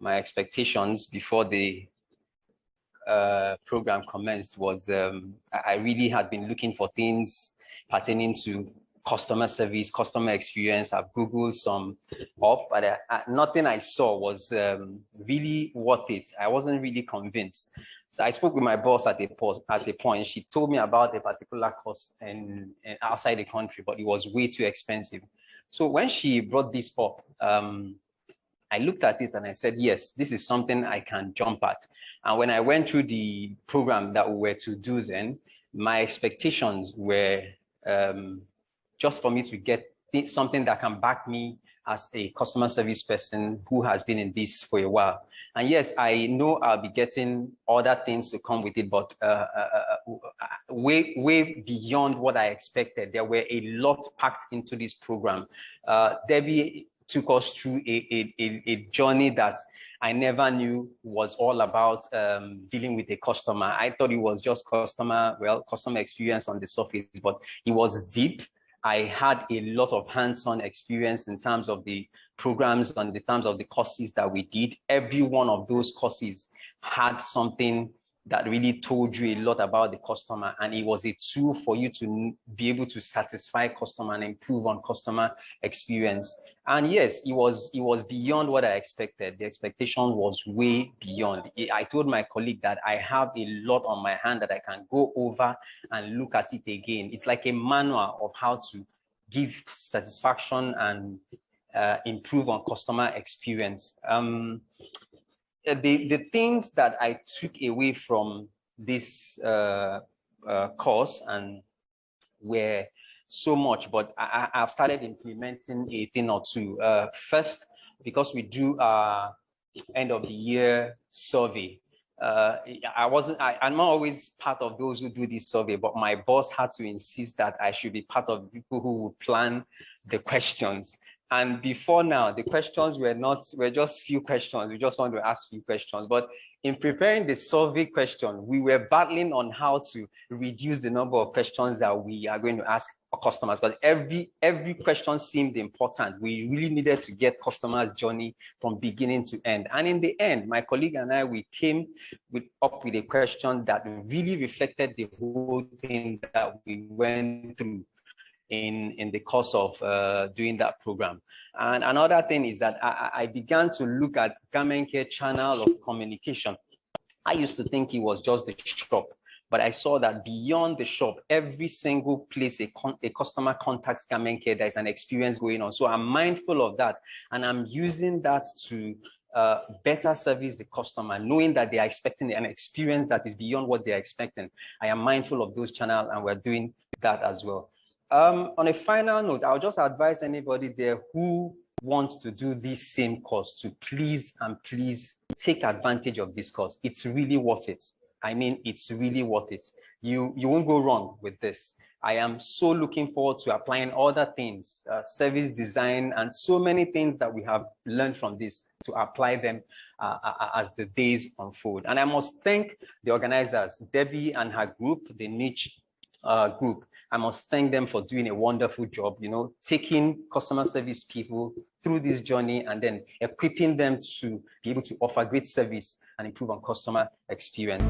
my expectations before the program commenced was I really had been looking for things pertaining to customer service, customer experience. I've Googled some up, but nothing I saw was really worth it. I wasn't really convinced. So I spoke with my boss at a point. She told me about a particular course in outside the country, but it was way too expensive. So when she brought this up, I looked at it and I said, yes, this is something I can jump at. And when I went through the program that we were to do then, my expectations were just for me to get something that can back me as a customer service person who has been in this for a while. And yes, I know I'll be getting other things to come with it, but way beyond what I expected. There were a lot packed into this program. Debbie took us through a journey that I never knew was all about dealing with a customer. I thought it was just customer experience on the surface, but it was deep. I had a lot of hands-on experience in terms of the programs and in terms of the courses that we did. Every one of those courses had something that really told you a lot about the customer, and it was a tool for you to be able to satisfy customer and improve on customer experience. And yes, it was beyond what I expected. The expectation was way beyond. I told my colleague that I have a lot on my hand that I can go over and look at it again. It's like a manual of how to give satisfaction and improve on customer experience. The things that I took away from this course and were so much, but I've started implementing a thing or two. First, because we do our end of the year survey. I'm not always part of those who do this survey, but my boss had to insist that I should be part of the people who will plan the questions. And before now, the questions were just few questions. We just want to ask few questions. But in preparing the survey question, we were battling on how to reduce the number of questions that we are going to ask our customers. But every question seemed important. We really needed to get customers' journey from beginning to end. And in the end, my colleague and I, we came up with a question that really reflected the whole thing that we went through in the course of doing that program. And another thing is that I began to look at Garment Care channel of communication. I used to think it was just the shop, but I saw that beyond the shop, every single place a customer contacts Garment Care, there's an experience going on. So I'm mindful of that, and I'm using that to better service the customer, knowing that they are expecting an experience that is beyond what they are expecting. I am mindful of those channels, and we're doing that as well. On a final note, I'll just advise anybody there who wants to do this same course to please take advantage of this course. It's really worth it. I mean, it's really worth it. You won't go wrong with this. I am so looking forward to applying other things, service design, and so many things that we have learned from this to apply them as the days unfold. And I must thank the organizers, Debbie and her group, the Niche group. I must thank them for doing a wonderful job, taking customer service people through this journey and then equipping them to be able to offer great service and improve on customer experience.